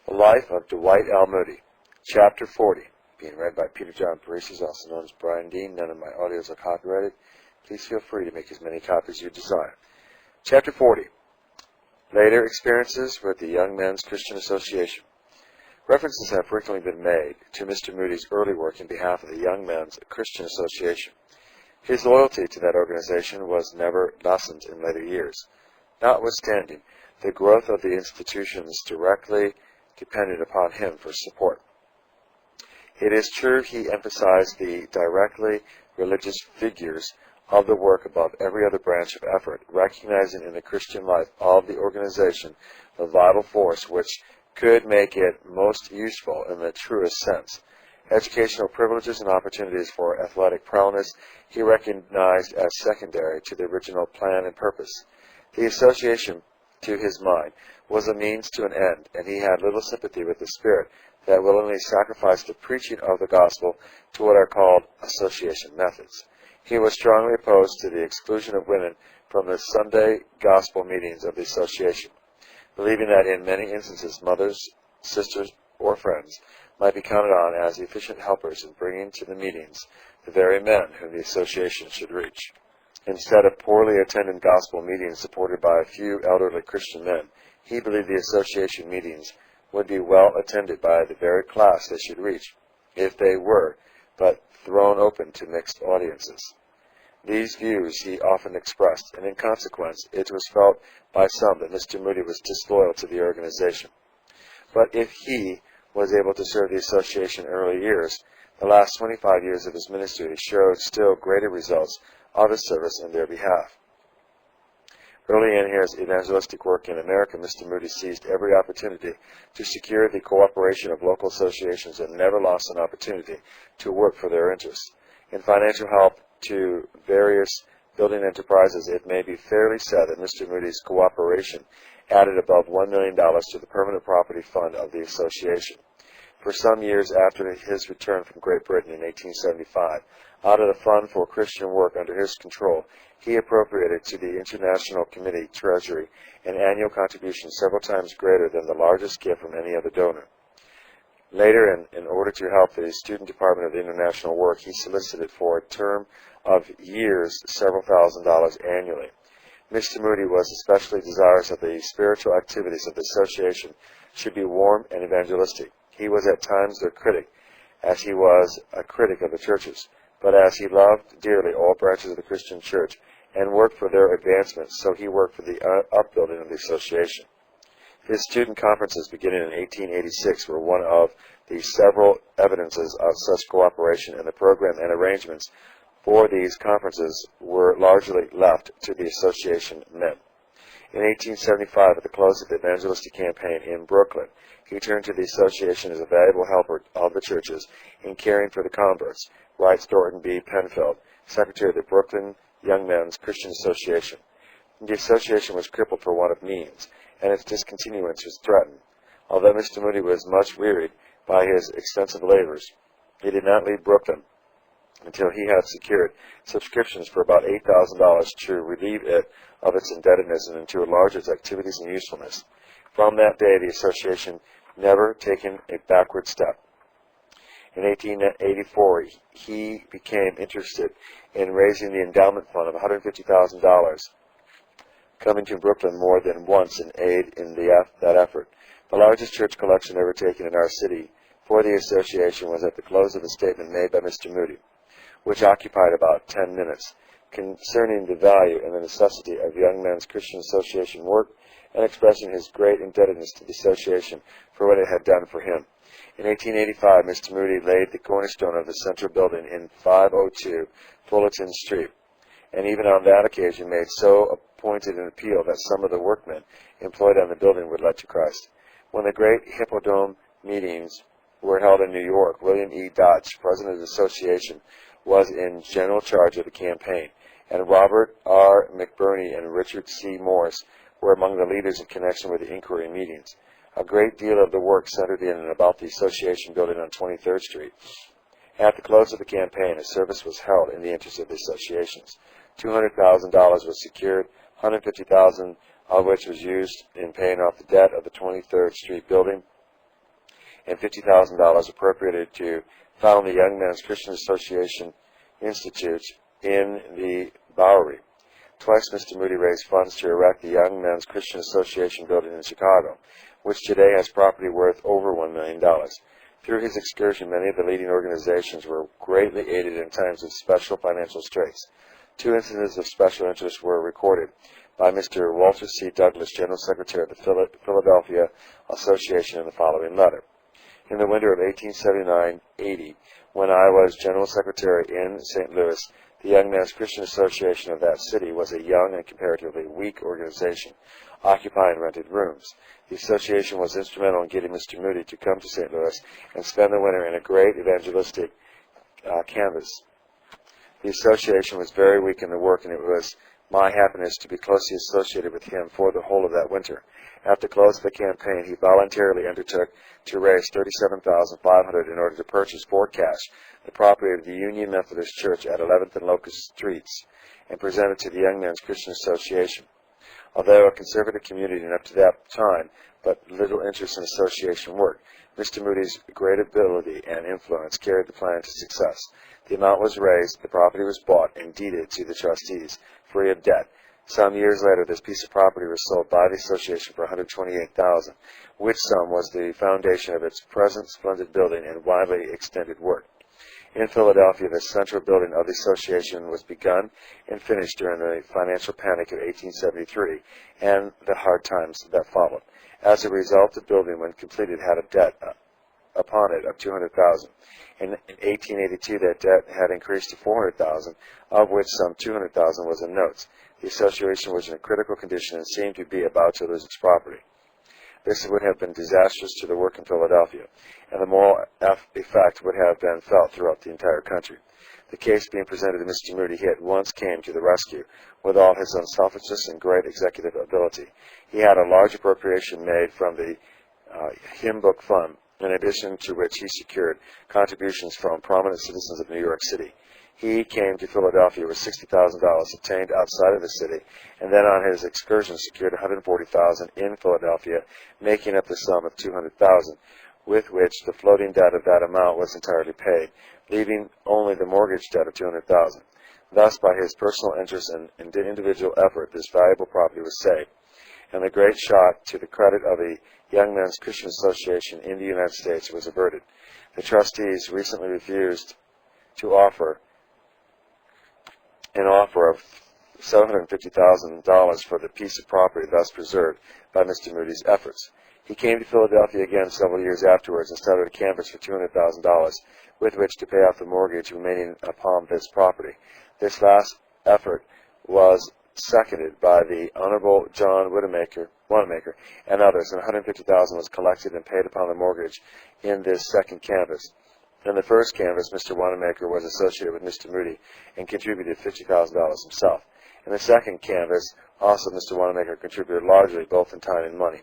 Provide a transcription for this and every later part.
The Life of Dwight L. Moody, Chapter 40, being read by Peter John Parisi, also known as Brian Dean. None of my audios are copyrighted. Please feel free to make as many copies as you desire. Chapter 40, Later Experiences with the Young Men's Christian Association. References have frequently been made to Mr. Moody's early work in behalf of the Young Men's Christian Association. His loyalty to that organization was never lessened in later years. Notwithstanding, the growth of the institutions directly depended upon him for support. It is true he emphasized the directly religious figures of the work above every other branch of effort, recognizing in the Christian life of the organization the vital force which could make it most useful in the truest sense. Educational privileges and opportunities for athletic prowess he recognized as secondary to the original plan and purpose. The association, to his mind, was a means to an end, and he had little sympathy with the spirit that willingly sacrificed the preaching of the gospel to what are called association methods. He was strongly opposed to the exclusion of women from the Sunday gospel meetings of the association, believing that in many instances mothers, sisters, or friends might be counted on as efficient helpers in bringing to the meetings the very men whom the association should reach. Instead of poorly attended gospel meetings supported by a few elderly Christian men, he believed the association meetings would be well attended by the very class they should reach, if they were but thrown open to mixed audiences. These views he often expressed, and in consequence it was felt by some that Mr. Moody was disloyal to the organization. But if he was able to serve the association in early years, the last 25 years of his ministry showed still greater results of his service in their behalf. Early in his evangelistic work in America, Mr. Moody seized every opportunity to secure the cooperation of local associations and never lost an opportunity to work for their interests. In financial help to various building enterprises, it may be fairly said that Mr. Moody's cooperation added above $1 million to the permanent property fund of the association. For some years after his return from Great Britain in 1875, out of the Fund for Christian Work under his control, he appropriated to the International Committee Treasury an annual contribution several times greater than the largest gift from any other donor. Later, in order to help the student department of the international work, he solicited for a term of years several $1,000s annually. Mr. Moody was especially desirous that the spiritual activities of the association should be warm and evangelistic. He was at times their critic, as he was a critic of the churches, but as he loved dearly all branches of the Christian church and worked for their advancement, so he worked for the upbuilding of the association. His student conferences beginning in 1886 were one of the several evidences of such cooperation, and the program and arrangements for these conferences were largely left to the association men. In 1875, at the close of the evangelistic campaign in Brooklyn, he turned to the association as a valuable helper of the churches in caring for the converts, writes Thornton B. Penfield, secretary of the Brooklyn Young Men's Christian Association. The association was crippled for want of means, and its discontinuance was threatened. Although Mr. Moody was much wearied by his extensive labors, he did not leave Brooklyn until he had secured subscriptions for about $8,000 to relieve it of its indebtedness and to enlarge its activities and usefulness. From that day, the association never taken a backward step. In 1884, he became interested in raising the endowment fund of $150,000, coming to Brooklyn more than once in aid in that effort. The largest church collection ever taken in our city for the association was at the close of a statement made by Mr. Moody, which occupied about 10 minutes, concerning the value and the necessity of Young Men's Christian Association work and expressing his great indebtedness to the association for what it had done for him. In 1885, Mr. Moody laid the cornerstone of the central building in 502 Fullerton Street, and even on that occasion made so pointed an appeal that some of the workmen employed on the building would lead to Christ. When the great Hippodrome meetings were held in New York, William E. Dodge, president of the association, was in general charge of the campaign, and Robert R. McBurney and Richard C. Morris were among the leaders in connection with the inquiry meetings. A great deal of the work centered in and about the association building on 23rd Street. At the close of the campaign, a service was held in the interest of the associations. $200,000 was secured, $150,000 of which was used in paying off the debt of the 23rd Street building, and $50,000 appropriated to found the Young Men's Christian Association Institute in the Bowery. Twice Mr. Moody raised funds to erect the Young Men's Christian Association building in Chicago, which today has property worth over $1 million. Through his excursion, many of the leading organizations were greatly aided in times of special financial straits. 2 instances of special interest were recorded by Mr. Walter C. Douglas, General Secretary of the Philadelphia Association, in the following letter. In the winter of 1879-80, when I was General Secretary in St. Louis, the Young Men's Christian Association of that city was a young and comparatively weak organization, occupying rented rooms. The association was instrumental in getting Mr. Moody to come to St. Louis and spend the winter in a great evangelistic canvass. The association was very weak in the work, and it was my happiness to be closely associated with him for the whole of that winter. At the close of the campaign, he voluntarily undertook to raise $37,500 in order to purchase for cash the property of the Union Methodist Church at 11th and Locust Streets and present it to the Young Men's Christian Association. Although a conservative community and up to that time, but little interest in association work, Mr. Moody's great ability and influence carried the plan to success. The amount was raised, the property was bought, and deeded to the trustees, free of debt. Some years later, this piece of property was sold by the association for $128,000, which sum was the foundation of its present splendid building and widely extended work. In Philadelphia, the central building of the association was begun and finished during the financial panic of 1873 and the hard times that followed. As a result, the building, when completed, had a debt upon it of $200,000. In 1882, that debt had increased to $400,000, of which some $200,000 was in notes. The association was in a critical condition and seemed to be about to lose its property. This would have been disastrous to the work in Philadelphia, and the moral effect would have been felt throughout the entire country. The case being presented to Mr. Moody, he at once came to the rescue with all his unselfishness and great executive ability. He had a large appropriation made from the hymn book fund, in addition to which he secured contributions from prominent citizens of New York City. He came to Philadelphia with $60,000 obtained outside of the city, and then on his excursion secured $140,000 in Philadelphia, making up the sum of $200,000, with which the floating debt of that amount was entirely paid, leaving only the mortgage debt of $200,000. Thus, by his personal interest and individual effort, this valuable property was saved, and the great shock to the credit of the Young Men's Christian Association in the United States was averted. The trustees recently refused to offer an offer of $750,000 for the piece of property thus preserved by Mr. Moody's efforts. He came to Philadelphia again several years afterwards and started a canvass for $200,000 with which to pay off the mortgage remaining upon this property. This last effort was seconded by the Honorable John Wanamaker and others, and $150,000 was collected and paid upon the mortgage in this second canvass. In the first canvass, Mr. Wanamaker was associated with Mr. Moody and contributed $50,000 himself. In the second canvass, also Mr. Wanamaker contributed largely, both in time and money.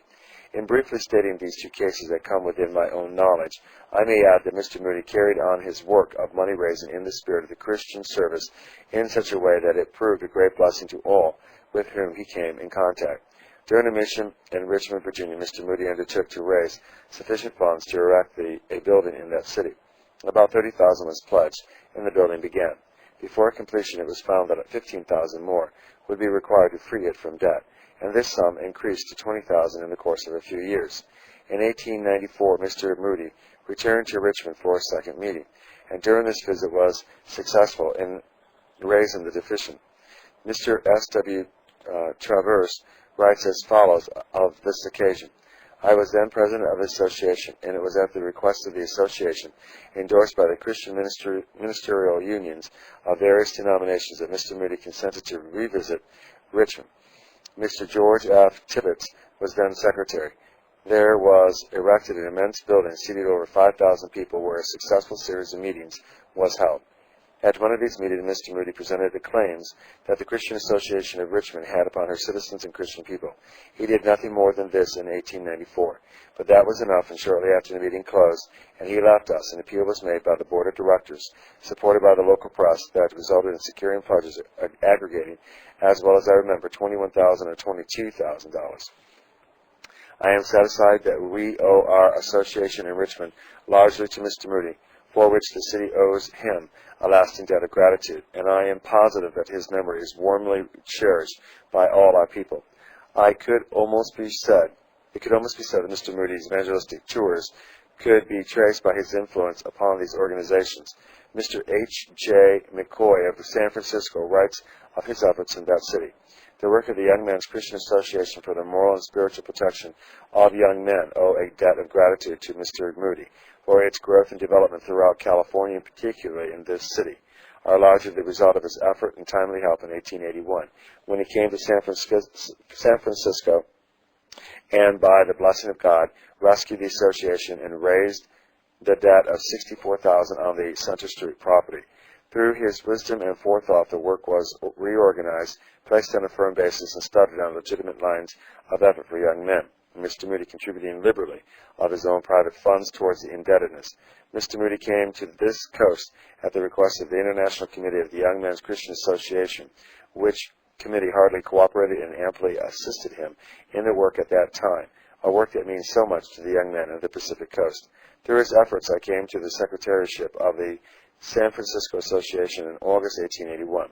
In briefly stating these two cases that come within my own knowledge, I may add that Mr. Moody carried on his work of money-raising in the spirit of the Christian service in such a way that it proved a great blessing to all with whom he came in contact. During a mission in Richmond, Virginia, Mr. Moody undertook to raise sufficient funds to erect a building in that city. About $30,000 was pledged, and the building began. Before completion, it was found that $15,000 more would be required to free it from debt, and this sum increased to $20,000 in the course of a few years. In 1894, Mr. Moody returned to Richmond for a second meeting, and during this visit was successful in raising the deficient. Mr. S.W. Travers writes as follows of this occasion. I was then president of the association, and it was at the request of the association, endorsed by the Christian ministerial unions of various denominations, that Mr. Moody consented to revisit Richmond. Mr. George F. Tibbets was then secretary. There was erected an immense building seated over 5,000 people where a successful series of meetings was held. At one of these meetings, Mr. Moody presented the claims that the Christian Association of Richmond had upon her citizens and Christian people. He did nothing more than this in 1894, but that was enough, and shortly after the meeting closed, and he left us, an appeal was made by the board of directors, supported by the local press, that resulted in securing pledges aggregating, as well as I remember, $21,000 or $22,000. I am satisfied that we owe our association in Richmond largely to Mr. Moody, for which the city owes him a lasting debt of gratitude, and I am positive that his memory is warmly cherished by all our people. It could almost be said that Mr. Moody's evangelistic tours could be traced by his influence upon these organizations. Mr. H. J. McCoy of San Francisco writes of his efforts in that city. The work of the Young Men's Christian Association for the moral and spiritual protection of young men owe a debt of gratitude to Mr. Moody for its growth and development throughout California, and particularly in this city, are largely the result of his effort and timely help in 1881, when he came to San Francisco, and by the blessing of God, rescued the association and raised the debt of $64,000 on the Center Street property. Through his wisdom and forethought, the work was reorganized, placed on a firm basis, and started on legitimate lines of effort for young men, Mr. Moody contributing liberally of his own private funds towards the indebtedness. Mr. Moody came to this coast at the request of the International Committee of the Young Men's Christian Association, which committee heartily cooperated and amply assisted him in the work at that time, a work that means so much to the young men of the Pacific Coast. Through his efforts, I came to the secretariatship of the San Francisco Association in August 1881.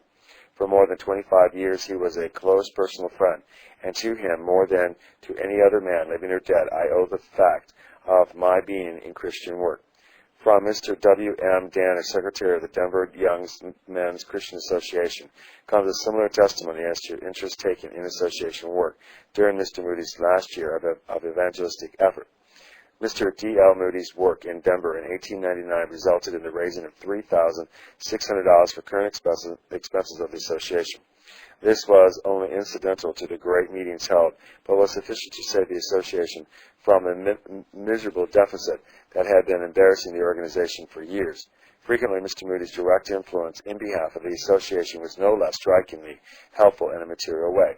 For more than 25 years, he was a close personal friend, and to him, more than to any other man living or dead, I owe the fact of my being in Christian work. From Mr. W. M. Danner, Secretary of the Denver Young Men's Christian Association, comes a similar testimony as to interest taken in association work during Mr. Moody's last year of evangelistic effort. Mr. D. L. Moody's work in Denver in 1899 resulted in the raising of $3,600 for current expenses of the association. This was only incidental to the great meetings held, but was sufficient to save the association from a miserable deficit that had been embarrassing the organization for years. Frequently, Mr. Moody's direct influence in behalf of the association was no less strikingly helpful in a material way.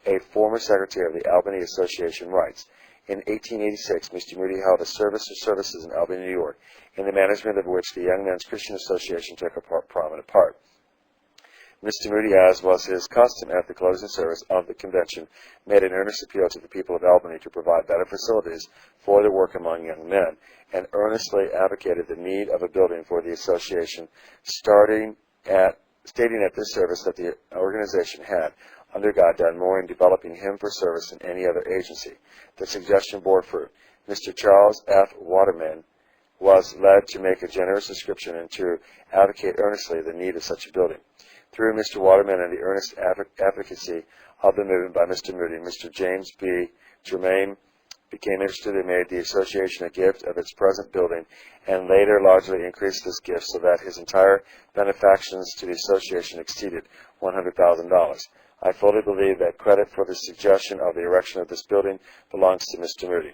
A former secretary of the Albany Association writes, in 1886, Mr. Moody held a service or services in Albany, New York, in the management of which the Young Men's Christian Association took a prominent part. Mr. Moody, as was his custom at the closing service of the convention, made an earnest appeal to the people of Albany to provide better facilities for their work among young men, and earnestly advocated the need of a building for the association, stating at this service that the organization had, under God, done more in developing him for service than any other agency. The suggestion bore fruit. Mr. Charles F. Waterman was led to make a generous subscription and to advocate earnestly the need of such a building. Through Mr. Waterman and the earnest advocacy of the movement by Mr. Moody, Mr. James B. Germain became interested and made the association a gift of its present building, and later largely increased this gift so that his entire benefactions to the association exceeded $100,000. I fully believe that credit for the suggestion of the erection of this building belongs to Mr. Moody.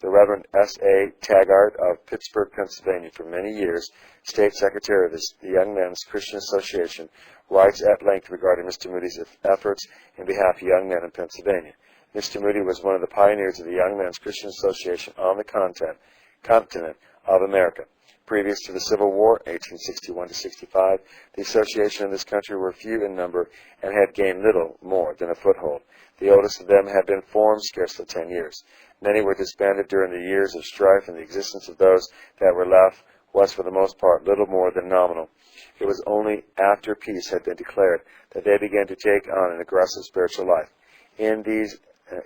The Reverend S.A. Taggart of Pittsburgh, Pennsylvania, for many years, State Secretary of the Young Men's Christian Association, writes at length regarding Mr. Moody's efforts in behalf of young men in Pennsylvania. Mr. Moody was one of the pioneers of the Young Men's Christian Association on the continent of America. Previous to the Civil War, 1861-65, the association in this country were few in number and had gained little more than a foothold. The oldest of them had been formed scarcely 10 years. Many were disbanded during the years of strife, and the existence of those that were left was for the most part little more than nominal. It was only after peace had been declared that they began to take on an aggressive spiritual life. In these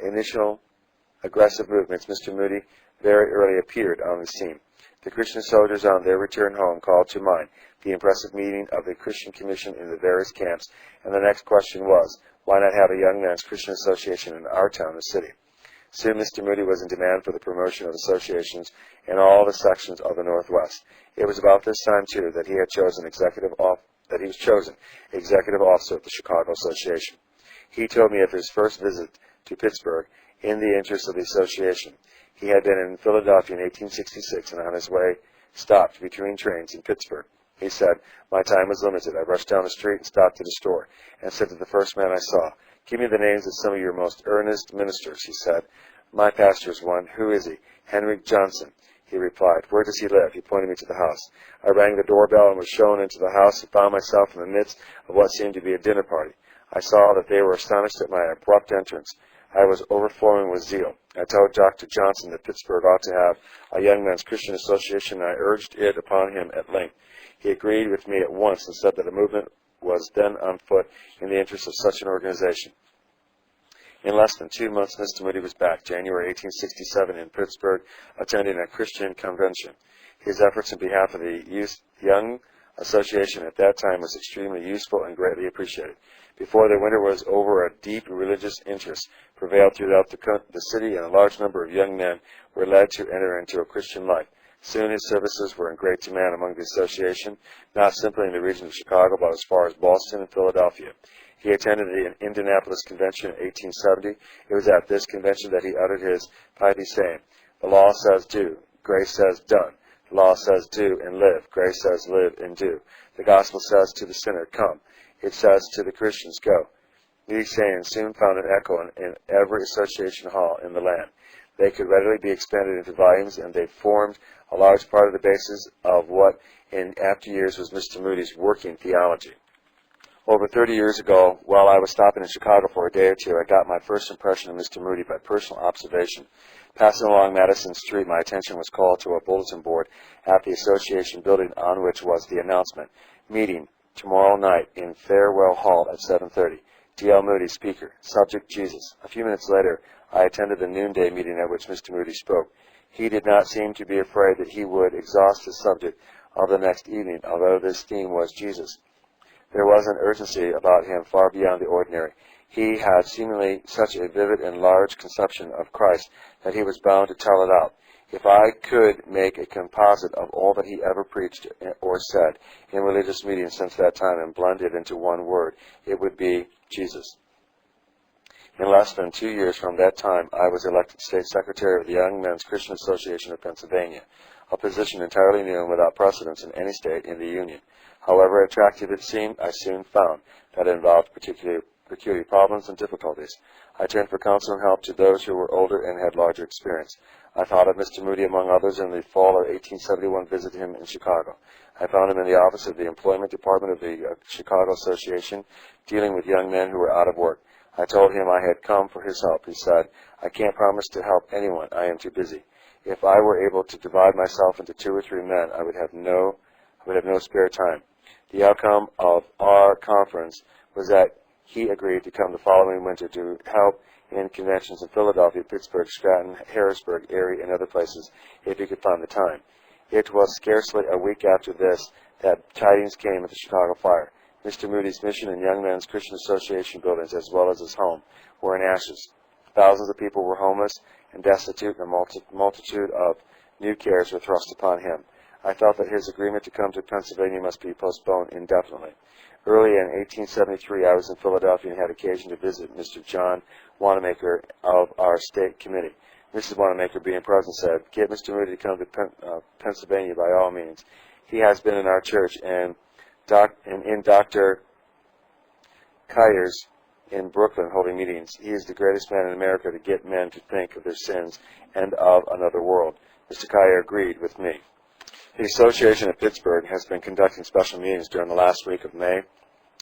initial aggressive movements, Mr. Moody very early appeared on the scene. The Christian soldiers on their return home called to mind the impressive meeting of the Christian Commission in the various camps, and the next question was, why not have a Young Men's Christian Association in our town or city? Soon Mr. Moody was in demand for the promotion of associations in all the sections of the Northwest. It was about this time, too, that he was chosen executive officer of the Chicago Association. He told me of his first visit to Pittsburgh in the interest of the association. He had been in Philadelphia in 1866 and on his way stopped between trains in Pittsburgh. He said, my time was limited. I rushed down the street and stopped at a store and said to the first man I saw, give me the names of some of your most earnest ministers, he said. My pastor is one. Who is he? Henry Johnson. He replied. Where does he live? He pointed me to the house. I rang the doorbell and was shown into the house and found myself in the midst of what seemed to be a dinner party. I saw that they were astonished at my abrupt entrance. I was overflowing with zeal. I told Dr. Johnson that Pittsburgh ought to have a Young Men's Christian Association, and I urged it upon him at length. He agreed with me at once and said that a movement was then on foot in the interest of such an organization. In less than 2 months, Mr. Moody was back, January 1867, in Pittsburgh, attending a Christian convention. His efforts in behalf of the Young Association at that time was extremely useful and greatly appreciated. Before the winter was over, a deep religious interest prevailed throughout the city, and a large number of young men were led to enter into a Christian life. Soon his services were in great demand among the association, not simply in the region of Chicago, but as far as Boston and Philadelphia. He attended the Indianapolis Convention in 1870. It was at this convention that he uttered his pithy saying, "The law says do, grace says done. The law says do and live, grace says live and do. The gospel says to the sinner, come. It says to the Christians, go." These sayings soon found an echo in every association hall in the land. They could readily be expanded into volumes, and they formed a large part of the basis of what in after years was Mr. Moody's working theology. Over 30 years ago, while I was stopping in Chicago for a day or two, I got my first impression of Mr. Moody by personal observation. Passing along Madison Street, my attention was called to a bulletin board at the association building on which was the announcement, "Meeting tomorrow night in Farewell Hall at 7:30. D.L. Moody, speaker. Subject, Jesus." A few minutes later, I attended the noonday meeting at which Mr. Moody spoke. He did not seem to be afraid that he would exhaust his subject of the next evening, although this theme was Jesus. There was an urgency about him far beyond the ordinary. He had seemingly such a vivid and large conception of Christ that he was bound to tell it out. If I could make a composite of all that he ever preached or said in religious meetings since that time and blend it into one word, it would be Jesus. In less than 2 years from that time, I was elected State Secretary of the Young Men's Christian Association of Pennsylvania, a position entirely new and without precedence in any state in the Union. However attractive it seemed, I soon found that it involved peculiar problems and difficulties. I turned for counsel and help to those who were older and had larger experience. I thought of Mr. Moody, among others, in the fall of 1871, visited him in Chicago. I found him in the office of the Employment Department of the Chicago Association, dealing with young men who were out of work. I told him I had come for his help. He said, "I can't promise to help anyone. I am too busy. If I were able to divide myself into 2 or 3 men, I would have no spare time." The outcome of our conference was that he agreed to come the following winter to help in conventions in Philadelphia, Pittsburgh, Stratton, Harrisburg, Erie, and other places if he could find the time. It was scarcely a week after this that tidings came of the Chicago fire. Mr. Moody's mission and Young Men's Christian Association buildings, as well as his home, were in ashes. Thousands of people were homeless and destitute, and a multitude of new cares were thrust upon him. I felt that his agreement to come to Pennsylvania must be postponed indefinitely. Early in 1873, I was in Philadelphia and had occasion to visit Mr. John Wanamaker of our state committee. Mrs. Wanamaker, being present, said, "Get Mr. Moody to come to Pennsylvania by all means. He has been in our church and in Dr. Kyer's in Brooklyn holding meetings. He is the greatest man in America to get men to think of their sins and of another world." Mr. Kyer agreed with me. The Association of Pittsburgh has been conducting special meetings during the last week of May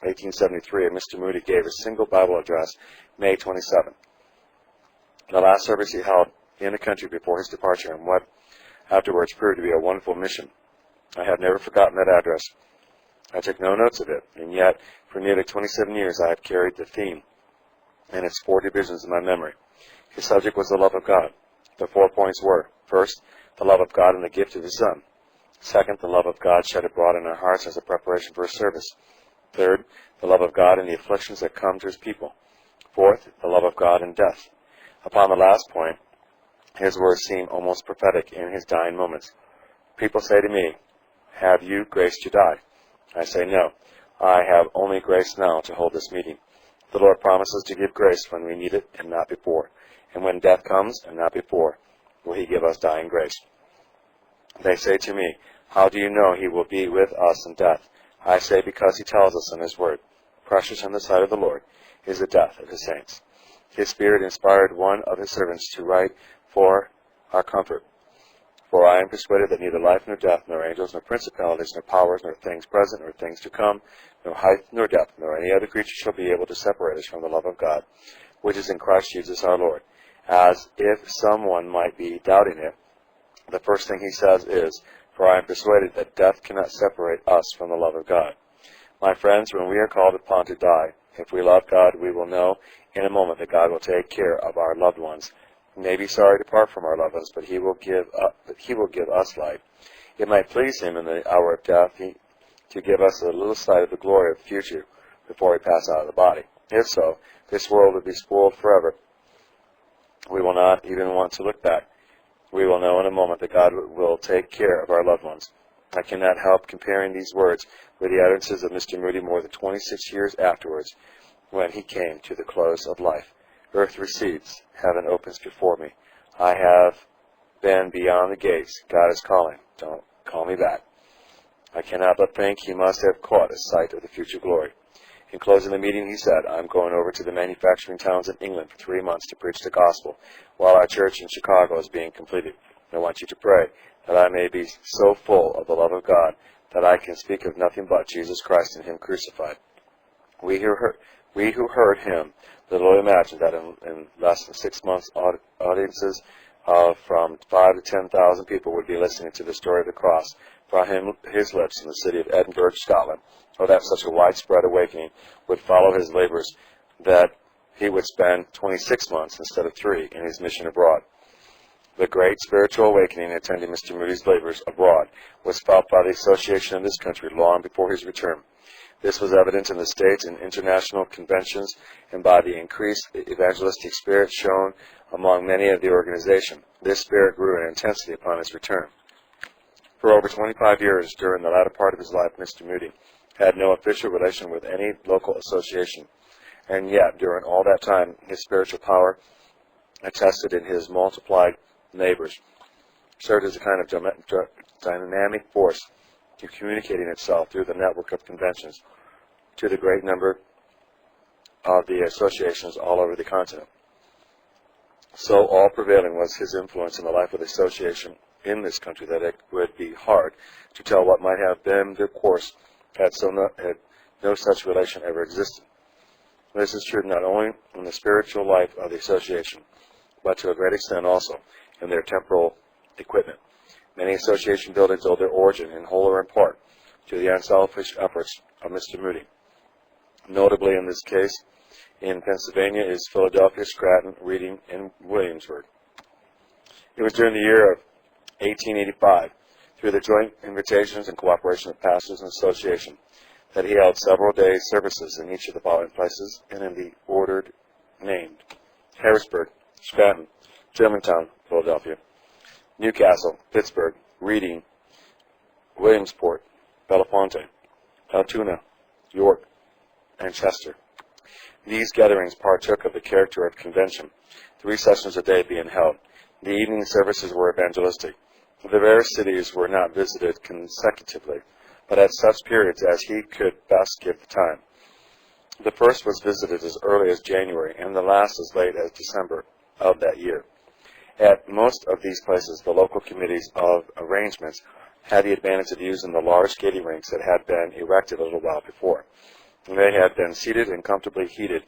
1873, and Mr. Moody gave a single Bible address May 27. The last service he held in the country before his departure, and what afterwards proved to be a wonderful mission. I have never forgotten that address. I took no notes of it, and yet for nearly 27 years I have carried the theme and its 4 divisions in my memory. His subject was the love of God. The 4 points were, first, the love of God and the gift of His Son. Second, the love of God shed abroad in our hearts as a preparation for His service. Third, the love of God in the afflictions that come to His people. Fourth, the love of God in death. Upon the last point, his words seem almost prophetic in his dying moments. People say to me, "Have you grace to die?" I say, "No, I have only grace now to hold this meeting." The Lord promises to give grace when we need it and not before. And when death comes and not before, will He give us dying grace. They say to me, "How do you know He will be with us in death?" I say, because He tells us in His Word, "Precious in the sight of the Lord is the death of His saints." His Spirit inspired one of His servants to write for our comfort. "For I am persuaded that neither life nor death, nor angels, nor principalities, nor powers, nor things present, nor things to come, nor height, nor depth, nor any other creature shall be able to separate us from the love of God, which is in Christ Jesus our Lord. As if someone might be doubting it, the first thing he says is, "For I am persuaded that death cannot separate us from the love of God." My friends, when we are called upon to die, if we love God, we will know in a moment that God will take care of our loved ones. We may be sorry to part from our loved ones, but He will give us life. It might please Him in the hour of death to give us a little sight of the glory of the future before we pass out of the body. If so, this world would be spoiled forever. We will not even want to look back. We will know in a moment that God will take care of our loved ones. I cannot help comparing these words with the utterances of Mr. Moody more than 26 years afterwards, when he came to the close of life. Earth recedes, heaven opens before me. I have been beyond the gates. God is calling. Don't call me back. I cannot but think he must have caught a sight of the future glory. In closing the meeting, he said, "I'm going over to the manufacturing towns in England for 3 months to preach the gospel, while our church in Chicago is being completed. I want you to pray that I may be so full of the love of God that I can speak of nothing but Jesus Christ and Him crucified." We who heard him little imagined that in less than 6 months, audiences of from 5 to 10,000 people would be listening to the story of the cross from his lips in the city of Edinburgh, Scotland, or that such a widespread awakening would follow his labors that he would spend 26 months instead of 3 in his mission abroad. The great spiritual awakening attending Mr. Moody's labors abroad was felt by the association of this country long before his return. This was evident in the States and international conventions and by the increased evangelistic spirit shown among many of the organization. This spirit grew in intensity upon his return. For over 25 years, during the latter part of his life, Mr. Moody had no official relation with any local association, and yet, during all that time, his spiritual power, attested in his multiplied neighbors, served as a kind of dynamic force to communicating itself through the network of conventions to the great number of the associations all over the continent. So all-prevailing was his influence in the life of the association in this country that it would be hard to tell what might have been the course had no such relation ever existed. This is true not only in the spiritual life of the association, but to a great extent also in their temporal equipment. Many association buildings owe their origin, in whole or in part, to the unselfish efforts of Mr. Moody. Notably in this case, in Pennsylvania, is Philadelphia, Scranton, Reading, and Williamsburg. It was during the year of 1885, through the joint invitations and cooperation of pastors and association, that he held several days services in each of the following places and in the ordered named: Harrisburg, Scranton, Germantown, Philadelphia, Newcastle, Pittsburgh, Reading, Williamsport, Bellefonte, Altoona, York, and Chester. These gatherings partook of the character of convention, 3 sessions a day being held. The evening services were evangelistic. The various cities were not visited consecutively, but at such periods as he could best give the time. The first was visited as early as January, and the last as late as December of that year. At most of these places, the local committees of arrangements had the advantage of using the large skating rinks that had been erected a little while before. And they had been seated and comfortably heated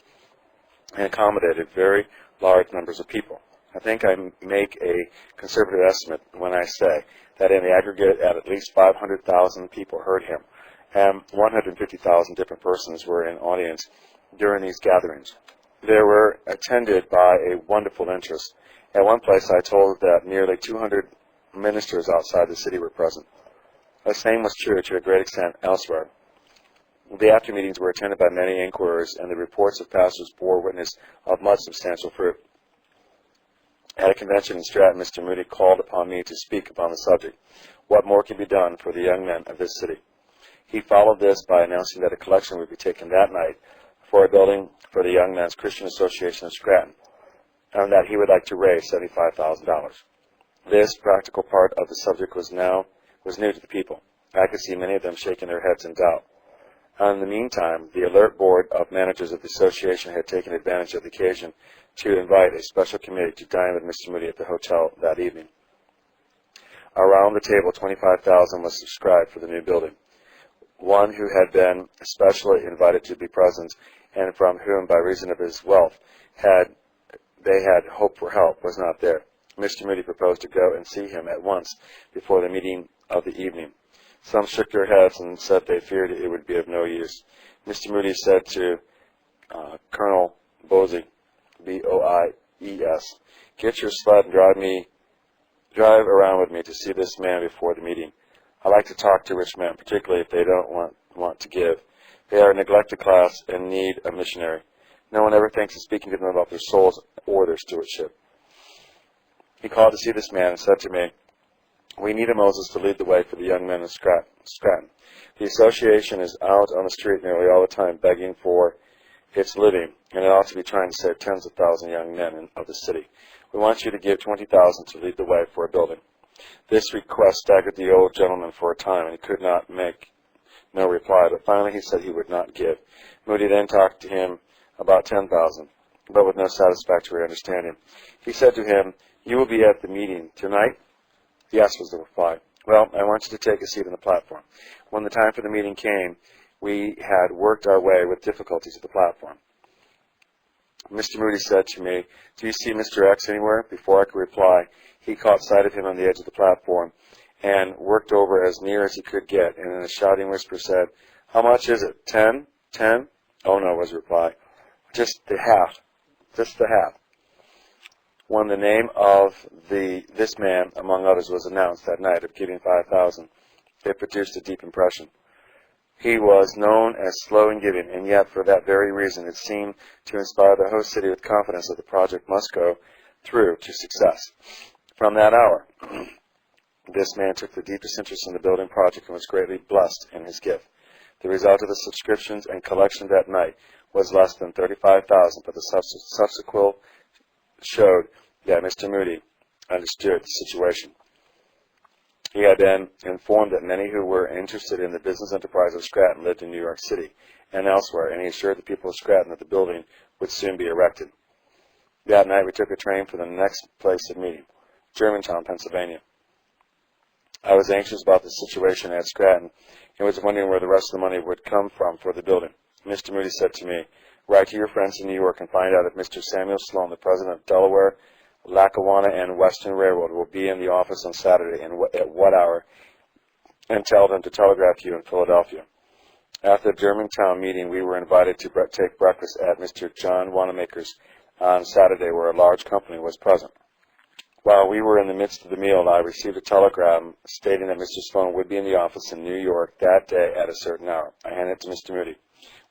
and accommodated very large numbers of people. I think I make a conservative estimate when I say that in the aggregate at least 500,000 people heard him, and 150,000 different persons were in audience during these gatherings. They were attended by a wonderful interest. At one place I told that nearly 200 ministers outside the city were present. The same was true to a great extent elsewhere. The after meetings were attended by many inquirers, and the reports of pastors bore witness of much substantial fruit. At a convention in Stratton, Mr. Moody called upon me to speak upon the subject, what more can be done for the young men of this city. He followed this by announcing that a collection would be taken that night for a building for the Young Men's Christian Association of Scranton, and that he would like to raise $75,000. This practical part of the subject was new to the people. I could see many of them shaking their heads in doubt. In the meantime, the alert board of managers of the association had taken advantage of the occasion to invite a special committee to dine with Mr. Moody at the hotel that evening. Around the table, $25,000 was subscribed for the new building. One who had been especially invited to be present, and from whom, by reason of his wealth, they had hoped for help was not there. Mr. Moody proposed to go and see him at once before the meeting of the evening. Some shook their heads and said they feared it would be of no use. Mr. Moody said to Colonel Boise, B-O-I-E-S, "Get your sled and drive around with me to see this man before the meeting. I like to talk to rich men, particularly if they don't want to give. They are a neglected class and need a missionary. No one ever thinks of speaking to them about their souls or their stewardship." He called to see this man and said to me, "We need a Moses to lead the way for the young men in Scranton. The association is out on the street nearly all the time begging for its living, and it ought to be trying to save tens of thousands of young men of the city. We want you to give $20,000 to lead the way for a building." This request staggered the old gentleman for a time, and he could not make no reply, but finally he said he would not give. Moody then talked to him about $10,000, but with no satisfactory understanding. He said to him, "You will be at the meeting tonight?" "Yes," was the reply. "Well, I want you to take a seat on the platform." When the time for the meeting came, we had worked our way with difficulty to the platform. Mr. Moody said to me, "Do you see Mr. X anywhere?" Before I could reply, he caught sight of him on the edge of the platform and worked over as near as he could get, and in a shouting whisper said, "How much is it? 10? 10? "Oh, no," was the reply. "Just the half. Just the half." When the name of this man, among others, was announced that night of giving $5,000, it produced a deep impression. He was known as slow in giving, and yet for that very reason it seemed to inspire the host city with confidence that the project must go through to success. From that hour, this man took the deepest interest in the building project and was greatly blessed in his gift. The result of the subscriptions and collection that night was less than $35,000, but the subsequent showed that Mr. Moody understood the situation. He had been informed that many who were interested in the business enterprise of Scranton lived in New York City and elsewhere, and he assured the people of Scranton that the building would soon be erected. That night we took a train for the next place of meeting, Germantown, Pennsylvania. I was anxious about the situation at Scranton and was wondering where the rest of the money would come from for the building. Mr. Moody said to me, "Write to your friends in New York and find out if Mr. Samuel Sloan, the president of Delaware, Lackawanna, and Western Railroad, will be in the office on Saturday and at what hour, and tell them to telegraph you in Philadelphia." After the Germantown meeting, we were invited to take breakfast at Mr. John Wanamaker's on Saturday, where a large company was present. While we were in the midst of the meal, I received a telegram stating that Mr. Sloan would be in the office in New York that day at a certain hour. I handed it to Mr. Moody.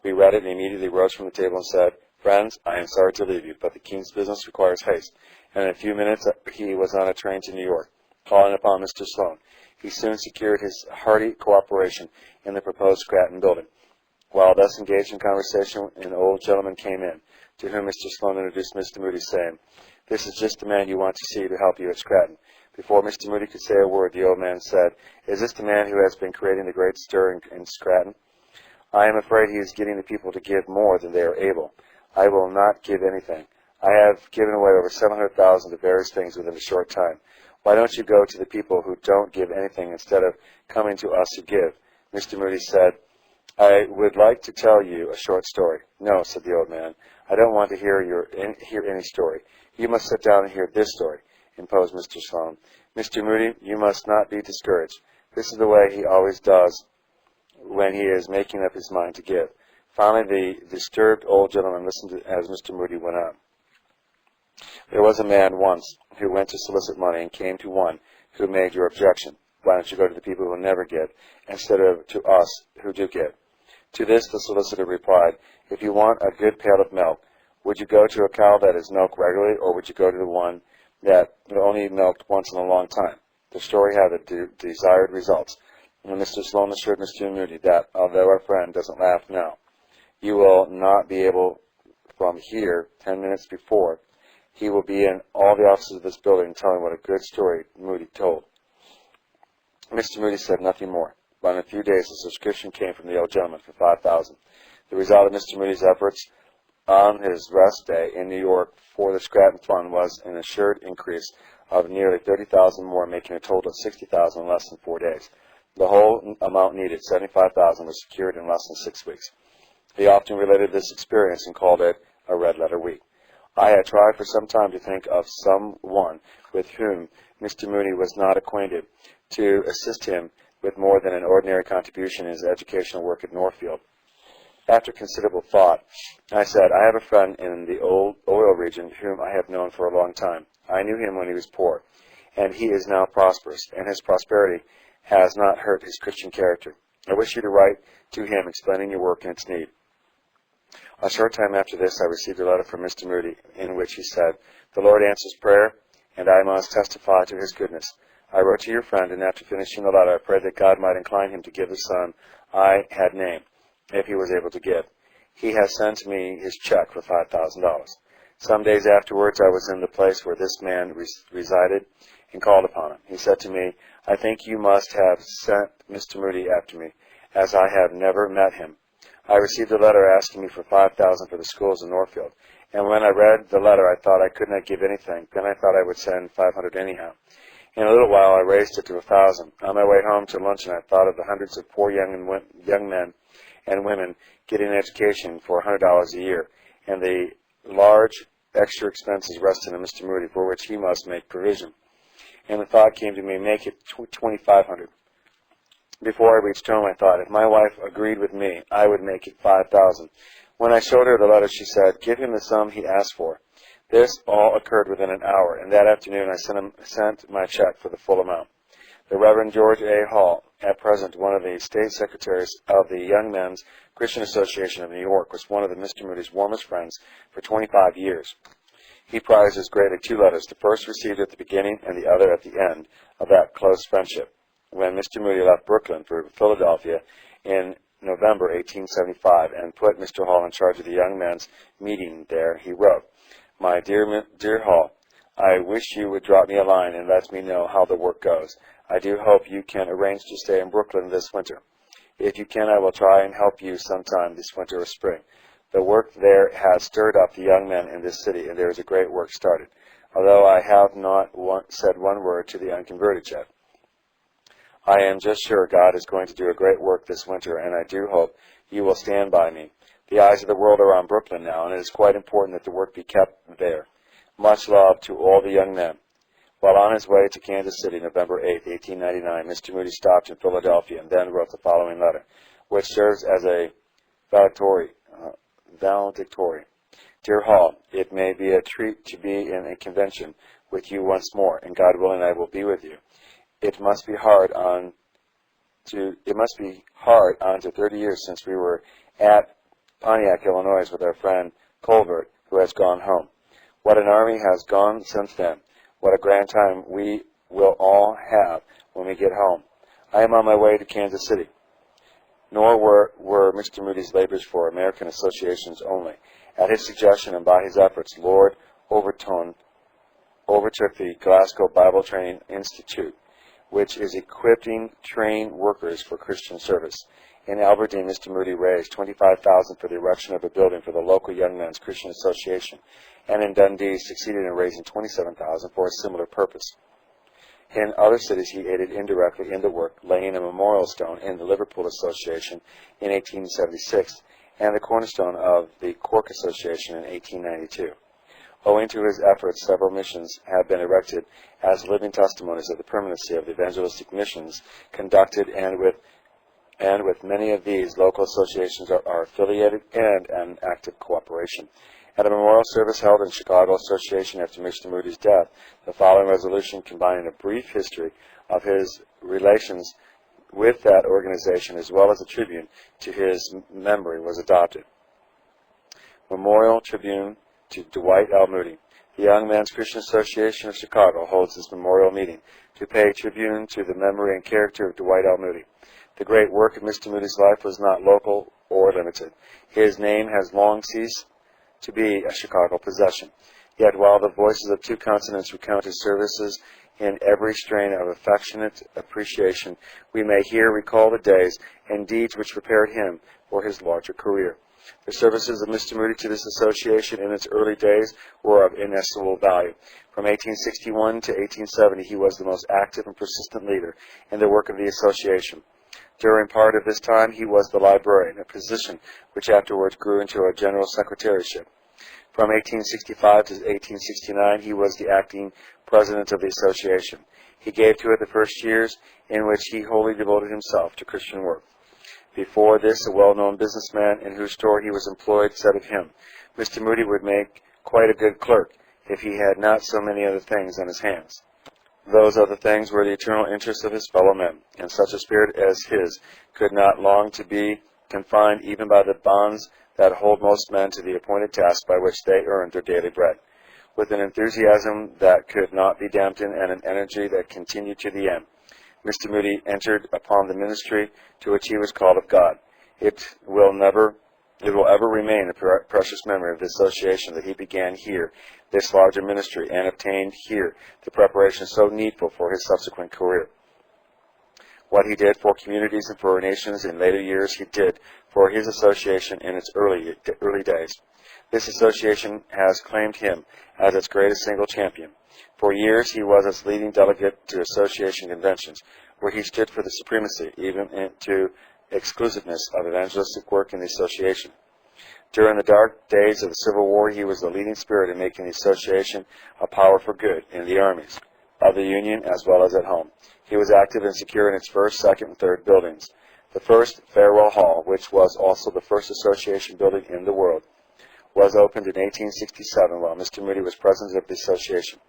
We read it and immediately rose from the table and said, "Friends, I am sorry to leave you, but the King's business requires haste." And in a few minutes he was on a train to New York, calling upon Mr. Sloan. He soon secured his hearty cooperation in the proposed Scranton building. While thus engaged in conversation, an old gentleman came in, to whom Mr. Sloan introduced Mr. Moody, saying, "This is just the man you want to see to help you at Scranton." Before Mr. Moody could say a word, the old man said, "Is this the man who has been creating the great stir in Scranton? I am afraid he is getting the people to give more than they are able. I will not give anything. I have given away over $700,000 to various things within a short time. Why don't you go to the people who don't give anything instead of coming to us who give?" Mr. Moody said, "I would like to tell you a short story." "No," said the old man, "I don't want to hear any story. You must sit down and hear this story," imposed Mr. Sloan. "Mr. Moody, you must not be discouraged. This is the way he always does when he is making up his mind to give." Finally, the disturbed old gentleman listened as Mr. Moody went on. "There was a man once who went to solicit money and came to one who made your objection. 'Why don't you go to the people who never give, instead of to us who do give?' To this the solicitor replied, 'If you want a good pail of milk, would you go to a cow that is milked regularly, or would you go to the one that only milked once in a long time?' The story had the desired results, and Mr. Sloan assured Mr. Moody that, although our friend doesn't laugh now, you will not be able from here 10 minutes before. He will be in all the offices of this building telling what a good story Moody told." Mr. Moody said nothing more, but in a few days a subscription came from the old gentleman for $5,000. The result of Mr. Moody's efforts on his rest day in New York for the Scranton Fund was an assured increase of nearly $30,000 more, making a total of $60,000 in less than 4 days. The whole amount needed, $75,000, was secured in less than 6 weeks. He often related this experience and called it a red letter week. I had tried for some time to think of someone with whom Mr. Moody was not acquainted to assist him with more than an ordinary contribution in his educational work at Northfield. After considerable thought, I said, I have a friend in the old oil region whom I have known for a long time. I knew him when he was poor, and he is now prosperous, and his prosperity has not hurt his Christian character. I wish you to write to him explaining your work and its need. A short time after this, I received a letter from Mr. Moody in which he said, The Lord answers prayer, and I must testify to his goodness. I wrote to your friend, and after finishing the letter, I prayed that God might incline him to give the sum I had named, if he was able to give. He has sent me his check for $5,000. Some days afterwards, I was in the place where this man resided and called upon him. He said to me, I think you must have sent Mr. Moody after me, as I have never met him. I received a letter asking me for $5,000 for the schools in Northfield, and when I read the letter, I thought I could not give anything. Then I thought I would send $500 anyhow. In a little while, I raised it to $1,000. On my way home to luncheon, I thought of the hundreds of poor young men and women getting an education for $100 a year, and the large extra expenses resting on Mr. Moody, for which he must make provision. And the thought came to me, make it $2,500. Before I reached home, I thought, if my wife agreed with me, I would make it $5,000. When I showed her the letter, she said, give him the sum he asked for. This all occurred within an hour, and that afternoon I sent my check for the full amount. The Reverend George A. Hall, at present one of the state secretaries of the Young Men's Christian Association of New York, was one of Mr. Moody's warmest friends for 25 years. He prizes greatly two letters, the first received at the beginning and the other at the end of that close friendship. When Mr. Moody left Brooklyn for Philadelphia in November 1875 and put Mr. Hall in charge of the young men's meeting there, he wrote, My dear Hall, I wish you would drop me a line and let me know how the work goes. I do hope you can arrange to stay in Brooklyn this winter. If you can, I will try and help you sometime this winter or spring. The work there has stirred up the young men in this city, and there is a great work started, although I have not said one word to the unconverted yet. I am just sure God is going to do a great work this winter, and I do hope you will stand by me. The eyes of the world are on Brooklyn now, and it is quite important that the work be kept there. Much love to all the young men. While on his way to Kansas City, November 8, 1899, Mr. Moody stopped in Philadelphia and then wrote the following letter, which serves as a valedictory. Dear Hall, it may be a treat to be in a convention with you once more, and God willing I will be with you. It must be hard on to 30 years since we were at Pontiac, Illinois, with our friend Colbert, who has gone home. What an army has gone since then. What a grand time we will all have when we get home. I am on my way to Kansas City. Nor were Mr. Moody's labors for American associations only. At his suggestion and by his efforts, Lord Overtook the Glasgow Bible Training Institute, which is equipping trained workers for Christian service. In Aberdeen, Mr. Moody raised $25,000 for the erection of a building for the local Young Men's Christian Association, and in Dundee succeeded in raising $27,000 for a similar purpose. In other cities, he aided indirectly in the work, laying a memorial stone in the Liverpool Association in 1876 and the cornerstone of the Cork Association in 1892. Owing to his efforts, several missions have been erected as living testimonies of the permanency of the evangelistic missions conducted, and with many of these, local associations are affiliated and in active cooperation. At a memorial service held in Chicago Association after Mr. Moody's death, the following resolution, combining a brief history of his relations with that organization as well as a tribute to his memory, was adopted. Memorial Tribune to Dwight L. Moody. The Young Men's Christian Association of Chicago holds this memorial meeting to pay tribute to the memory and character of Dwight L. Moody. The great work of Mr. Moody's life was not local or limited. His name has long ceased to be a Chicago possession. Yet while the voices of two continents recount his services in every strain of affectionate appreciation, we may here recall the days and deeds which prepared him for his larger career. The services of Mr. Moody to this association in its early days were of inestimable value. From 1861 to 1870, he was the most active and persistent leader in the work of the association. During part of this time, he was the librarian, a position which afterwards grew into a general secretariatship. From 1865 to 1869, he was the acting president of the association. He gave to it the first years in which he wholly devoted himself to Christian work. Before this, a well-known businessman in whose store he was employed said of him, "Mr. Moody would make quite a good clerk if he had not so many other things on his hands." Those other things were the eternal interests of his fellow men, and such a spirit as his could not long to be confined even by the bonds that hold most men to the appointed task by which they earned their daily bread. With an enthusiasm that could not be dampened and an energy that continued to the end, Mr. Moody entered upon the ministry to which he was called of God. It will ever remain a precious memory of the association that he began here this larger ministry and obtained here the preparation so needful for his subsequent career. What he did for communities and for nations in later years, he did for his association in its early days. This association has claimed him as its greatest single champion. For years, he was its leading delegate to association conventions, where he stood for the supremacy, even to exclusiveness, of evangelistic work in the association. During the dark days of the Civil War, he was the leading spirit in making the association a power for good in the armies of the Union as well as at home. He was active in securing its first, second, and third buildings. The first, Farewell Hall, which was also the first association building in the world, was opened in 1867 while Mr. Moody was president of the association.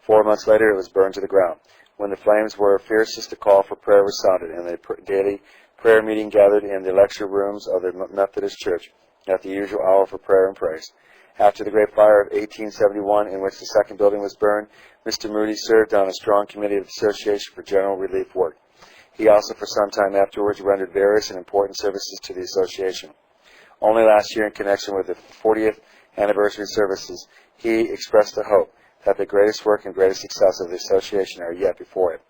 4 months later, it was burned to the ground. When the flames were fiercest, the call for prayer was sounded, and the daily prayer meeting gathered in the lecture rooms of the Methodist Church at the usual hour for prayer and praise. After the Great Fire of 1871, in which the second building was burned, Mr. Moody served on a strong committee of the Association for General Relief Work. He also, for some time afterwards, rendered various and important services to the Association. Only last year, in connection with the 40th anniversary services, he expressed the hope that the greatest work and greatest success of the Association are yet before it.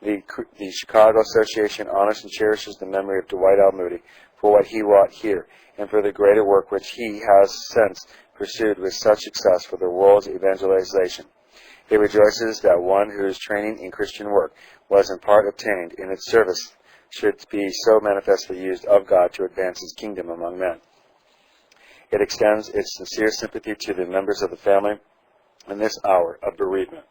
The Chicago Association honors and cherishes the memory of Dwight L. Moody for what he wrought here and for the greater work which he has since pursued with such success for the world's evangelization. It rejoices that one whose training in Christian work was in part obtained in its service should be so manifestly used of God to advance his kingdom among men. It extends its sincere sympathy to the members of the family in this hour of bereavement.